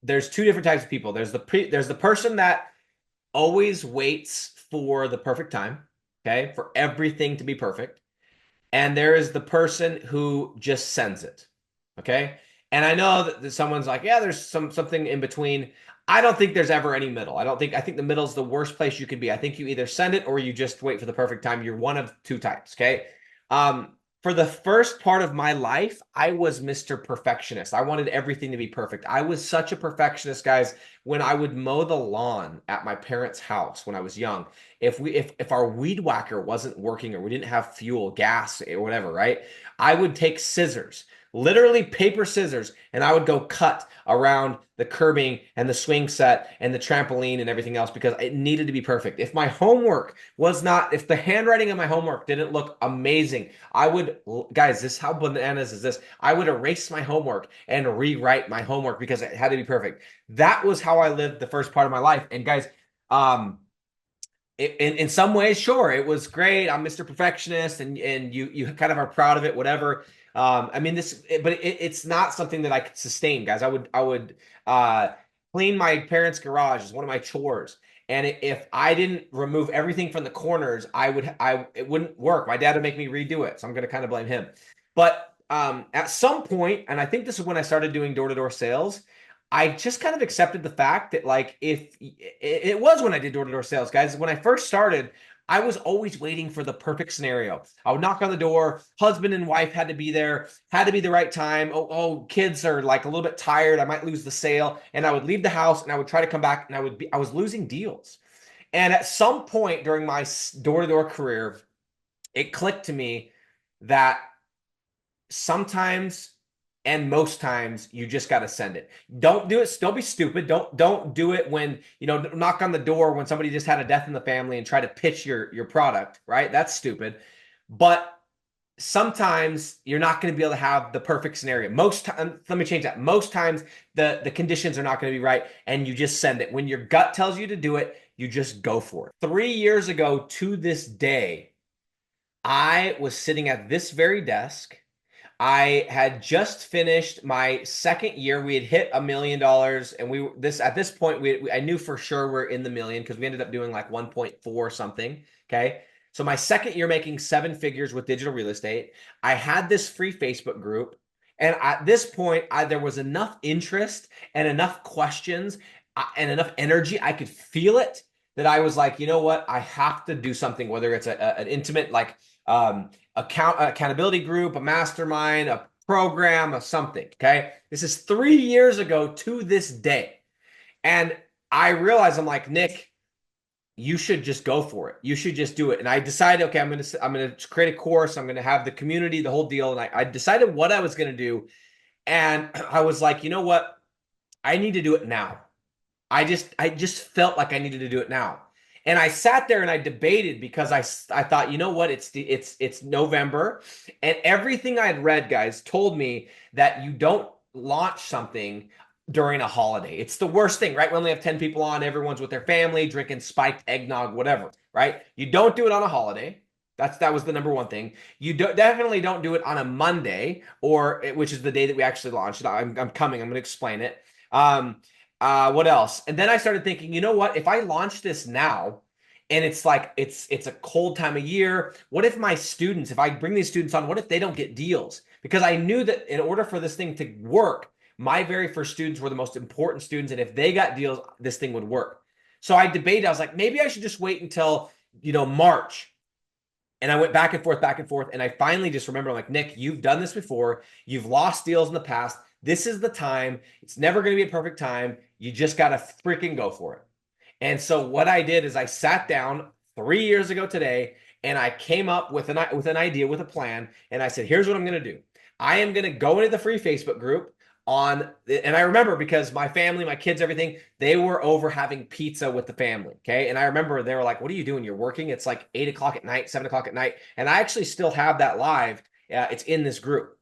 there's two different types of people. There's the person that always waits for the perfect time, okay, for everything to be perfect. And there is the person who just sends it, okay? And I know that someone's like, yeah, there's something in between. I don't think there's ever any middle. I think the middle is the worst place you could be. I think you either send it or you just wait for the perfect time. You're one of two types, okay? For the first part of my life, I was Mr. Perfectionist. I wanted everything to be perfect. I was such a perfectionist, guys. When I would mow the lawn at my parents' house when I was young, if our weed whacker wasn't working or we didn't have fuel, gas, or whatever, right? I would take scissors, literally paper scissors, and I would go cut around the curbing and the swing set and the trampoline and everything else because it needed to be perfect. If my homework was not, if the handwriting of my homework didn't look amazing, I would, guys, this, how bananas is this? I would erase my homework and rewrite my homework because it had to be perfect. That was how I lived the first part of my life. And guys, um, in some ways, sure, it was great. I'm Mr. Perfectionist, and you kind of are proud of it, whatever. I mean but it's not something that I could sustain, guys. I would uh, clean my parents' garage as one of my chores, and if I didn't remove everything from the corners, I it wouldn't work. My dad would make me redo it, so I'm going to kind of blame him. But at some point, and I think this is when I started doing door-to-door sales. I just kind of accepted the fact that like if it was when I did door-to-door sales, guys, when I first started, I was always waiting for the perfect scenario. I would knock on the door, husband and wife had to be there, had to be the right time. Oh, kids are like a little bit tired, I might lose the sale, and I would leave the house and I would try to come back and I was losing deals. And at some point during my door-to-door career, it clicked to me that sometimes and most times you just got to send it. Don't do it. Don't be stupid. Don't do it when, knock on the door when somebody just had a death in the family and try to pitch your product, right? That's stupid. But sometimes you're not going to be able to have the perfect scenario. Most times, let me change that. Most times the conditions are not going to be right and you just send it. When your gut tells you to do it, you just go for it. 3 years ago to this day, I was sitting at this very desk. I had just finished my second year. We had hit $1 million, and at this point I knew for sure we're in the million because we ended up doing like 1.4 something. Okay. So my second year making seven figures with digital real estate. I had this free Facebook group. And at this point, there was enough interest and enough questions and enough energy. I could feel it that I was like, you know what? I have to do something, whether it's an intimate, like, accountability group, a mastermind, a program, or something. Okay. This is 3 years ago to this day. And I realized, I'm like, Nick, you should just go for it. You should just do it. And I decided, okay, I'm gonna create a course. I'm gonna have the community, the whole deal. And I decided what I was gonna do. And I was like, you know what? I need to do it now. I just felt like I needed to do it now. And I sat there and I debated because I thought, you know what? It's November, and everything I had read, guys, told me that you don't launch something during a holiday. It's the worst thing, right? We only have 10 people on, everyone's with their family, drinking spiked eggnog, whatever, right? You don't do it on a holiday. That was the number one thing. Definitely don't do it on a Monday, which is the day that we actually launched. I'm coming. I'm going to explain it. Um, what else? And then I started thinking, you know what? If I launch this now and it's like it's a cold time of year, what if my students, if I bring these students on, what if they don't get deals? Because I knew that in order for this thing to work, my very first students were the most important students, and if they got deals, this thing would work. So I debated. I was like, maybe I should just wait until, March. And I went back and forth. And I finally just remember, I'm like, Nick, you've done this before. You've lost deals in the past. This is the time. It's never going to be a perfect time. You just got to freaking go for it. And so what I did is I sat down 3 years ago today and I came up with an idea, with a plan. And I said, here's what I'm going to do. I am going to go into the free Facebook group and I remember because my family, my kids, everything, they were over having pizza with the family. Okay. And I remember they were like, what are you doing? You're working. It's like 8 o'clock at night, 7 o'clock at night. And I actually still have that live. It's in this group.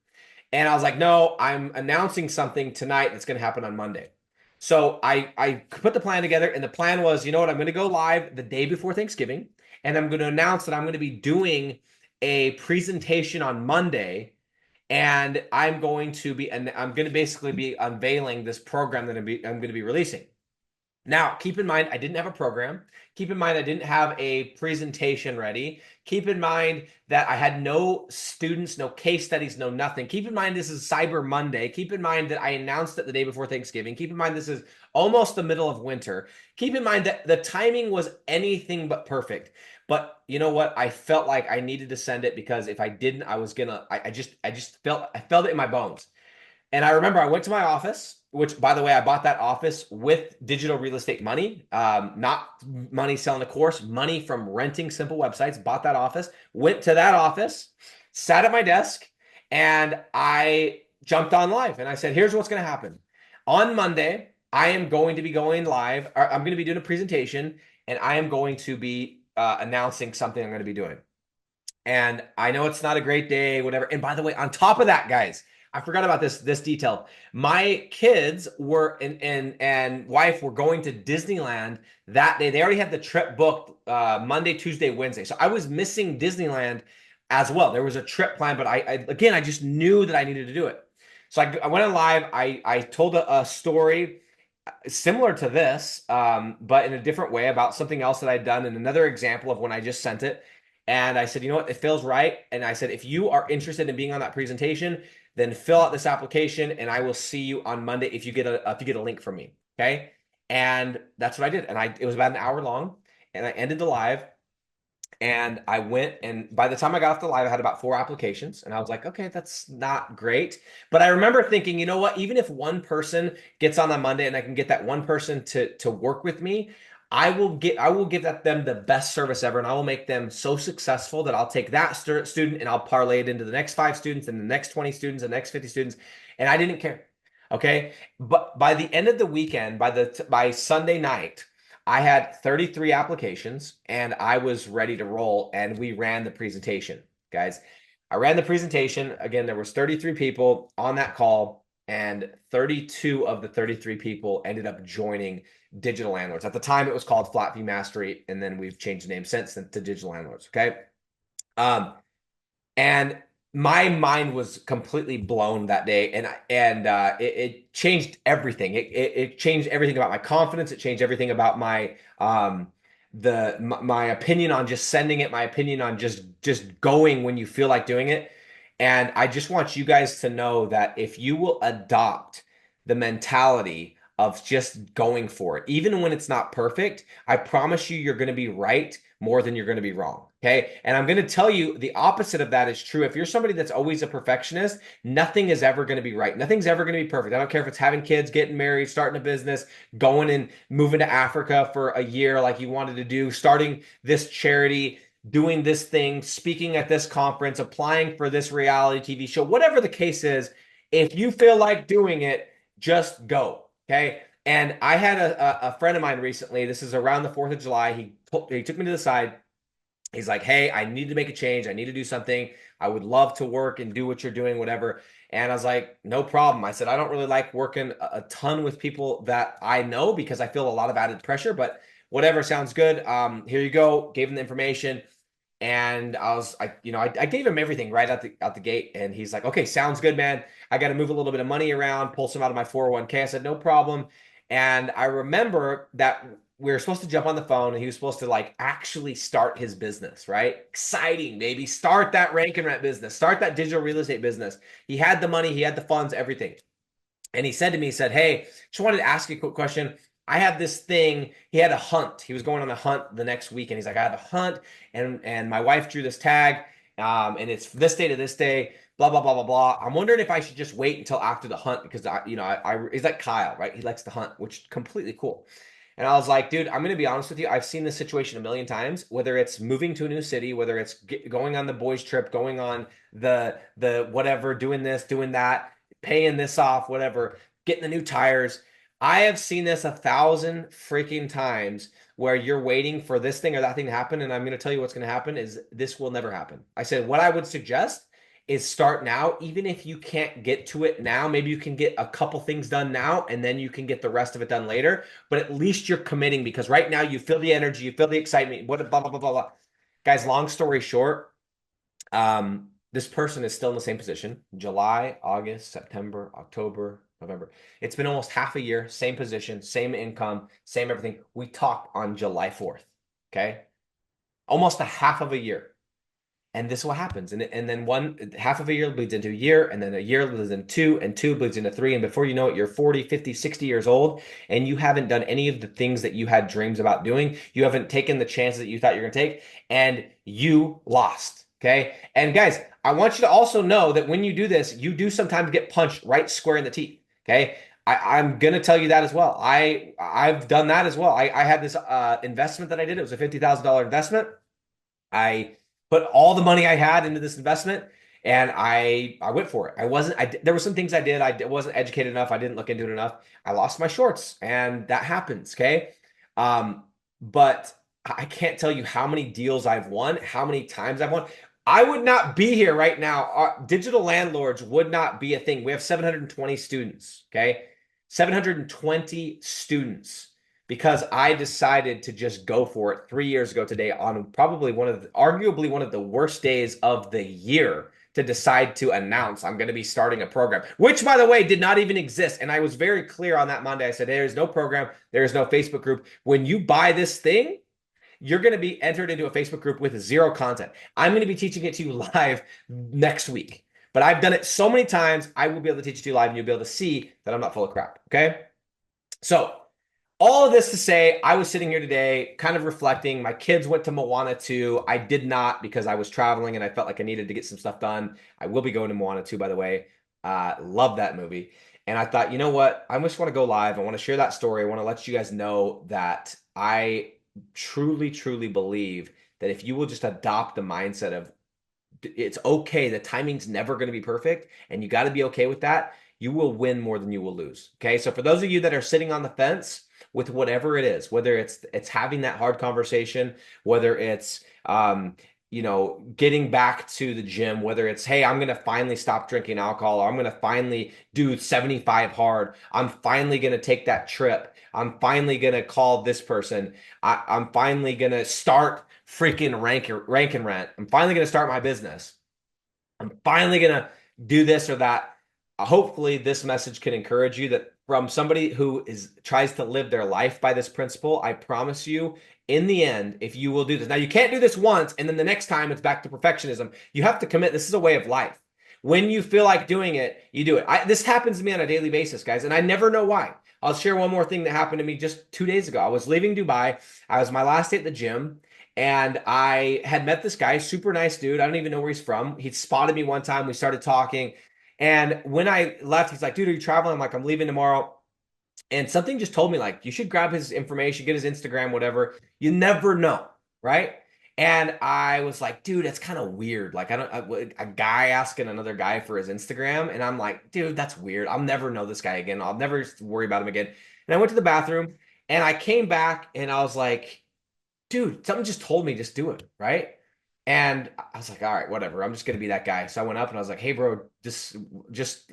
And I was like, no, I'm announcing something tonight that's going to happen on Monday. So I put the plan together, and the plan was, you know what, I'm going to go live the day before Thanksgiving, and I'm going to announce that I'm going to be doing a presentation on Monday, and I'm going to be, and I'm going to basically be unveiling this program that I'm going to be releasing. Now, keep in mind, I didn't have a program. Keep in mind, I didn't have a presentation ready. Keep in mind that I had no students, no case studies, no nothing. Keep in mind, this is Cyber Monday. Keep in mind that I announced it the day before Thanksgiving. Keep in mind, this is almost the middle of winter. Keep in mind that the timing was anything but perfect. But you know what? I felt like I needed to send it because if I didn't, I was gonna, I just felt it in my bones. And I remember I went to my office, which, by the way, I bought that office with digital real estate money, not money selling a course, money from renting simple websites. Bought that office, went to that office, sat at my desk, and I jumped on live. And I said, here's what's going to happen. On Monday, I am going to be going live. I'm going to be doing a presentation, and I am going to be announcing something I'm going to be doing. And I know it's not a great day, whatever. And by the way, on top of that, guys, I forgot about this detail. My kids were and wife were going to Disneyland that day. They already had the trip booked Monday, Tuesday, Wednesday. So I was missing Disneyland as well. There was a trip planned, but I just knew that I needed to do it. So I went on live. I told a story similar to this, but in a different way about something else that I'd done, and another example of when I just sent it. And I said, you know what, it feels right. And I said, if you are interested in being on that presentation, then fill out this application, and I will see you on Monday if you get a link from me. Okay. And that's what I did. And it was about an hour long, and I ended the live. And I went, and by the time I got off the live, I had about 4 applications. And I was like, okay, that's not great. But I remember thinking, you know what? Even if one person gets on Monday and I can get that one person to work with me, I will give them the best service ever, and I will make them so successful that I'll take that student and I'll parlay it into the next 5 students and the next 20 students, the next 50 students. And I didn't care. Okay. But by the end of the weekend, by Sunday night, I had 33 applications and I was ready to roll, and we ran the presentation, guys. I ran the presentation. Again, there was 33 people on that call, and 32 of the 33 people ended up joining Digital Landlords. At the time, it was called Flatview Mastery, and then we've changed the name since then to Digital Landlords. Okay. And my mind was completely blown that day, and it changed everything. It changed everything about my confidence. It changed everything about my opinion on just sending it, my opinion on just going when you feel like doing it. And I just want you guys to know that if you will adopt the mentality of just going for it, even when it's not perfect, I promise you, you're going to be right more than you're going to be wrong. Okay. And I'm going to tell you the opposite of that is true. If you're somebody that's always a perfectionist, nothing is ever going to be right. Nothing's ever going to be perfect. I don't care if it's having kids, getting married, starting a business, going and moving to Africa for a year like you wanted to do, starting this charity, doing this thing, speaking at this conference, applying for this reality TV show, whatever the case is. If you feel like doing it, just go. Okay. And I had a friend of mine recently. This is around the 4th of July. He took me to the side. He's like, hey, I need to make a change. I need to do something. I would love to work and do what you're doing, whatever. And I was like, no problem. I said, I don't really like working a ton with people that I know because I feel a lot of added pressure, but whatever, sounds good. Here you go. Gave him the information. And I gave him everything right out the gate. And he's like, okay, sounds good, man. I got to move a little bit of money around, pull some out of my 401k. I said, no problem. And I remember that we were supposed to jump on the phone, and he was supposed to like actually start his business, right? Exciting, baby. Start that rank and rent business, start that digital real estate business. He had the money, he had the funds, everything. And he said to me, he said, hey, just wanted to ask you a quick question. I have this thing. He had a hunt. He was going on a hunt the next week. And he's like, I have a hunt. And my wife drew this tag. And it's this day to this day, blah, blah, blah, blah, blah. I'm wondering if I should just wait until after the hunt because he's like Kyle, right? He likes to hunt, which is completely cool. And I was like, dude, I'm going to be honest with you. I've seen this situation a million times, whether it's moving to a new city, whether it's going on the boys trip, going on the whatever, doing this, doing that, paying this off, whatever, getting the new tires. I have seen this 1,000 freaking times where you're waiting for this thing or that thing to happen. And I'm going to tell you what's going to happen is this will never happen. I said, what I would suggest is start now. Even if you can't get to it now, maybe you can get a couple things done now and then you can get the rest of it done later. But at least you're committing because right now you feel the energy, you feel the excitement, what blah, blah, blah, blah, blah. Guys, long story short, This person is still in the same position. July, August, September, October, November. It's been almost half a year, same position, same income, same everything. We talked on July 4th. Okay. Almost a half of a year. And this is what happens. And then one half of a year bleeds into a year, and then a year bleeds into two, and two bleeds into three. And before you know it, you're 40, 50, 60 years old, and you haven't done any of the things that you had dreams about doing. You haven't taken the chances that you thought you were going to take, and you lost. Okay. And guys, I want you to also know that when you do this, you do sometimes get punched right square in the teeth. Okay. I'm gonna tell you that as well. I've done that as well. I had this investment that I did. It was a $50,000 investment. I put all the money I had into this investment, and I went for it. There were some things I did. I wasn't educated enough. I didn't look into it enough. I lost my shorts, and that happens. Okay. But I can't tell you how many deals I've won, how many times I've won. I would not be here right now. Our digital landlords would not be a thing. We have 720 students. Okay. 720 students because I decided to just go for it 3 years ago today on probably arguably one of the worst days of the year to decide to announce I'm going to be starting a program, which by the way, did not even exist. And I was very clear on that Monday. I said, there is no program. There is no Facebook group. When you buy this thing, you're going to be entered into a Facebook group with zero content. I'm going to be teaching it to you live next week. But I've done it so many times, I will be able to teach it to you live and you'll be able to see that I'm not full of crap. Okay. So all of this to say, I was sitting here today kind of reflecting. My kids went to Moana 2. I did not because I was traveling and I felt like I needed to get some stuff done. I will be going to Moana 2, by the way. Love that movie. And I thought, you know what? I just want to go live. I want to share that story. I want to let you guys know that I truly, truly believe that if you will just adopt the mindset of it's okay, the timing's never going to be perfect, and you got to be okay with that, you will win more than you will lose. Okay. So for those of you that are sitting on the fence with whatever it is, whether it's having that hard conversation, whether it's getting back to the gym, whether it's, hey, I'm going to finally stop drinking alcohol, or I'm going to finally do 75 hard. I'm finally going to take that trip. I'm finally going to call this person. I'm finally going to start freaking rank and rent. I'm finally going to start my business. I'm finally going to do this or that. Hopefully this message can encourage you that from somebody who tries to live their life by this principle, I promise you, in the end, if you will do this. Now, you can't do this once and then the next time it's back to perfectionism. You have to commit. This is a way of life. When you feel like doing it, you do it. This happens to me on a daily basis, guys, and I never know why. I'll share one more thing that happened to me just 2 days ago. I was leaving Dubai. I was my last day at the gym. And I had met this guy, super nice dude. I don't even know where he's from. He spotted me one time. We started talking. And when I left, he's like, dude, are you traveling? I'm like, I'm leaving tomorrow. And something just told me, like, you should grab his information, get his Instagram, whatever. You never know, right? And I was like, dude, that's kind of weird. Like, a guy asking another guy for his Instagram. And I'm like, dude, that's weird. I'll never know this guy again. I'll never worry about him again. And I went to the bathroom and I came back and I was like, dude, something just told me just do it, right? And I was like, all right, whatever. I'm just gonna be that guy. So I went up and I was like, hey, bro, just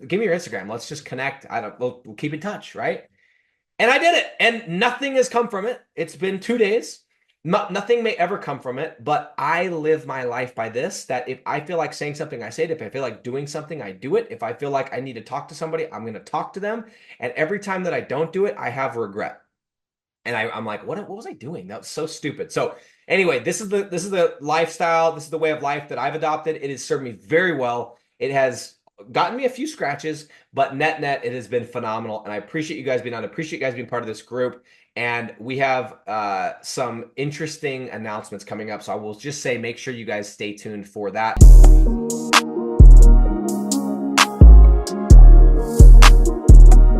give me your Instagram. Let's just connect. We'll keep in touch, right? And I did it, and nothing has come from it. It's been 2 days. Nothing may ever come from it, but I live my life by this, that if I feel like saying something, I say it. If I feel like doing something, I do it. If I feel like I need to talk to somebody, I'm going to talk to them. And every time that I don't do it, I have regret. And I'm like, what was I doing? That was so stupid. So anyway, this is the lifestyle. This is the way of life that I've adopted. It has served me very well. It has gotten me a few scratches, but net, it has been phenomenal. And I appreciate you guys being on. I appreciate you guys being part of this group. And we have some interesting announcements coming up. So I will just say, make sure you guys stay tuned for that.